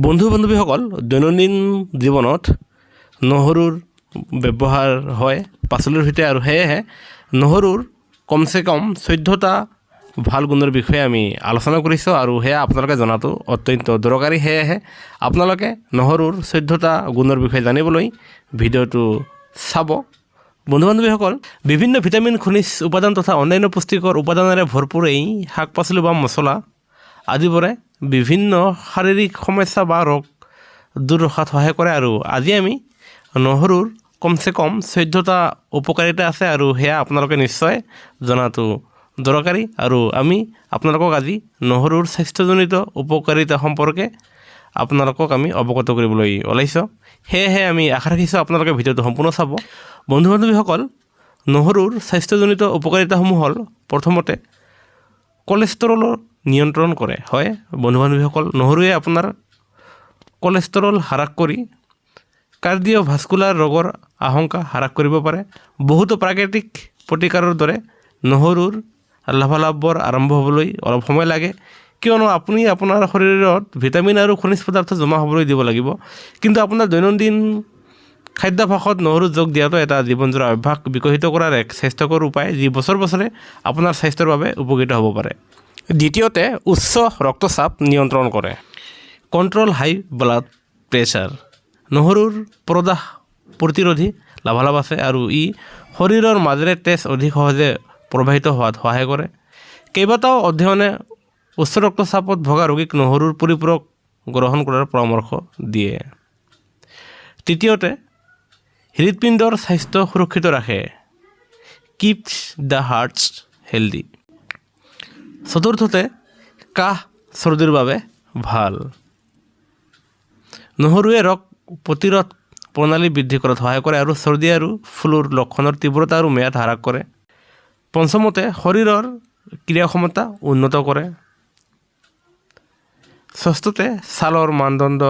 বন্ধু বান্ধৱীসকল দৈনন্দিন জীৱনত নহৰুৰ ব্যৱহাৰ হয় পাচলিৰ সৈতে আৰু সেয়েহে নহৰুৰ কমচে কম 14টা ভাল গুণৰ বিষয়ে আমি আলোচনা কৰিছোঁ আৰু সেয়া আপোনালোকে জনাটো অত্যন্ত দৰকাৰী। সেয়েহে আপোনালোকে নহৰুৰ 14টা গুণৰ বিষয়ে জানিবলৈ ভিডিঅ'টো চাব। বন্ধু বান্ধৱীসকল, বিভিন্ন ভিটামিন, খনিজ উপাদান তথা অন্যান্য পুষ্টিকৰ উপাদানেৰে ভৰপূৰ এই শাক পাচলি বা মছলা আদিবোৰে বিভিন্ন শাৰীৰিক সমস্যা বা ৰোগ দূৰ ৰখাত সহায় কৰে। আৰু আজি আমি নহৰুৰ কমচে কম 14টা উপকাৰিতা আছে আৰু সেয়া আপোনালোকে নিশ্চয় জনাটো দৰকাৰী। আৰু আমি আপোনালোকক আজি নহৰুৰ স্বাস্থ্যজনিত উপকাৰিতা সম্পৰ্কে আপোনালোকক আমি অৱগত কৰিবলৈ ওলাইছোঁ। সেয়েহে আমি আশা ৰাখিছোঁ আপোনালোকে ভিডিঅ'টো সম্পূৰ্ণ চাব। বন্ধু বান্ধৱীসকল, নহৰুৰ স্বাস্থ্যজনিত উপকাৰিতাসমূহ হ'ল, প্ৰথমতে কলেষ্ট্ৰলৰ নিয়ন্ত্ৰণ কৰে। হয় বন্ধু বান্ধৱীসকল, নহৰুৱে আপোনাৰ কলেষ্ট্ৰল হ্ৰাস কৰি কাৰ্ডিঅ'ভাস্কুলাৰ ৰোগৰ আশংকা হ্ৰাস কৰিব পাৰে। বহুতো প্ৰাকৃতিক প্ৰতিকাৰৰ দৰে নহৰুৰ লাভালাভবোৰ আৰম্ভ হ'বলৈ অলপ সময় লাগে, কিয়নো আপুনি আপোনাৰ শৰীৰত ভিটামিন আৰু খনিজ পদাৰ্থ জমা হ'বলৈ দিব লাগিব। কিন্তু আপোনাৰ দৈনন্দিন খাদ্যাভ্যাসত নহৰু যোগ দিয়াটো এটা জীৱনজোৰা অভ্যাস বিকশিত কৰাৰ এক স্বাস্থ্যকৰ উপায়, যি বছৰে বছৰে আপোনাৰ স্বাস্থ্যৰ বাবে উপকৃত হ'ব পাৰে। দ্বিতীয়তে, উচ্চ ৰক্তচাপ নিয়ন্ত্ৰণ কৰে। কণ্ট্ৰল হাই ব্লাড প্ৰেছাৰ। নহৰুৰ প্ৰদাহ প্ৰতিৰোধী লাভালাভ আছে আৰু ই শৰীৰৰ মাজেৰে তেজ অধিক সহজে প্ৰবাহিত হোৱাত সহায় কৰে। কেইবাটাও অধ্যয়নে উচ্চ ৰক্তচাপত ভগা ৰোগীক নহৰুৰ পৰিপূৰক গ্ৰহণ কৰাৰ পৰামৰ্শ দিয়ে। তৃতীয়তে, হৃদপিণ্ডৰ স্বাস্থ্য সুৰক্ষিত ৰাখে। Keeps the hearts healthy. চতুৰ্থতে, কাহ চৰ্দিৰ বাবে ভাল। নহৰুৱে ৰোগ প্ৰতিৰোধ প্ৰণালী বৃদ্ধি কৰাত সহায় কৰে আৰু চৰ্দি আৰু ফ্লুৰ লক্ষণৰ তীব্ৰতা আৰু ম্যাদ হ্ৰাস কৰে। পঞ্চমতে, শৰীৰৰ ক্ৰিয়া ক্ষমতা উন্নত কৰে। ষষ্ঠতে, ছালৰ মানদণ্ড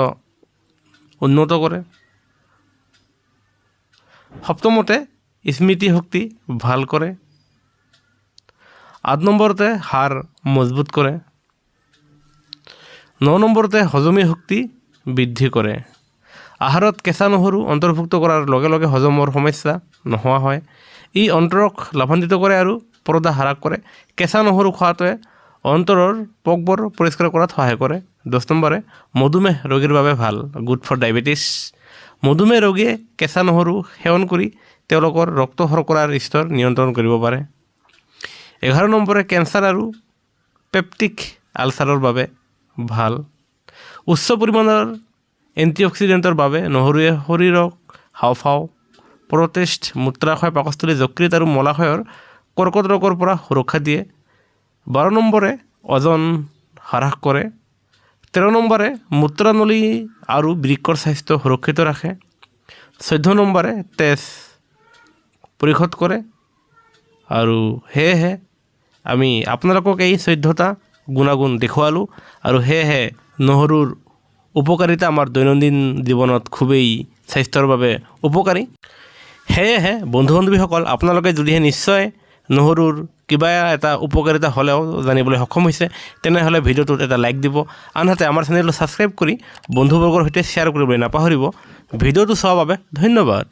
উন্নত কৰে। সপ্তমতে, স্মৃতিশক্তি ভাল কৰে। 8 নম্বৰতে, হাড় মজবুত কৰে। 9 নম্বৰতে, হজমী শক্তি বৃদ্ধি কৰে। আহাৰত কেঁচা নহৰু অন্তৰ্ভুক্ত কৰাৰ লগে লগে হজমৰ সমস্যা নোহোৱা হয়। ই অন্তৰক লাভান্বিত কৰে আৰু প্ৰদাহ হ্ৰাস কৰে। কেঁচা নহৰু খোৱাটোৱে অন্তৰৰ পোকবোৰ পৰিষ্কাৰ কৰাত সহায় কৰে। 10 নম্বৰে, মধুমেহ ৰোগীৰ বাবে ভাল। Good for diabetes. মধুমেহ ৰোগীয়ে কেঁচা নহৰু সেৱন কৰি তেওঁলোকৰ ৰক্ত শৰ্কৰাৰ স্তৰ নিয়ন্ত্ৰণ কৰিব পাৰে। 11 নম্বৰে, কেঞ্চাৰ আৰু পেপটিক আলচাৰৰ বাবে ভাল। উচ্চ পৰিমাণৰ এণ্টিঅক্সিডেণ্টৰ বাবে নহৰুৱে শৰীৰক হাওঁফাওঁ, প্ৰটেষ্ট, মূত্ৰাশয়, পাকস্থলী, যকৃত আৰু মলাশয়ৰ কৰ্কট ৰোগৰ পৰা সুৰক্ষা দিয়ে। 12 নম্বৰে, ওজন হ্ৰাস কৰে। 13 নম্বৰে, মূত্ৰনলী আৰু বৃক্কৰ স্বাস্থ্য সুৰক্ষিত ৰাখে। 14 নম্বৰে, তেজ পৰিশোধ কৰে। আৰু সেয়েহে আমি আপোনালোকক এই 14টা গুণাগুণ দেখুৱালোঁ আৰু সেয়েহে নহৰুৰ উপকাৰিতা আমাৰ দৈনন্দিন জীৱনত খুবেই স্বাস্থ্যৰ বাবে উপকাৰী। সেয়েহে বন্ধু বান্ধৱীসকল, আপোনালোকে যদিহে নিশ্চয় নহৰুৰ কিবা এটা উপকাৰিতা হ'লেও জানিবলৈ সক্ষম হৈছে, তেনেহ'লে ভিডিঅ'টোত এটা লাইক দিব। আনহাতে আমাৰ চেনেলটো ছাবস্ক্ৰাইব কৰি বন্ধুবৰ্গৰ সৈতে শ্বেয়াৰ কৰিবলৈ নাপাহৰিব। ভিডিঅ'টো চোৱাৰ বাবে ধন্যবাদ।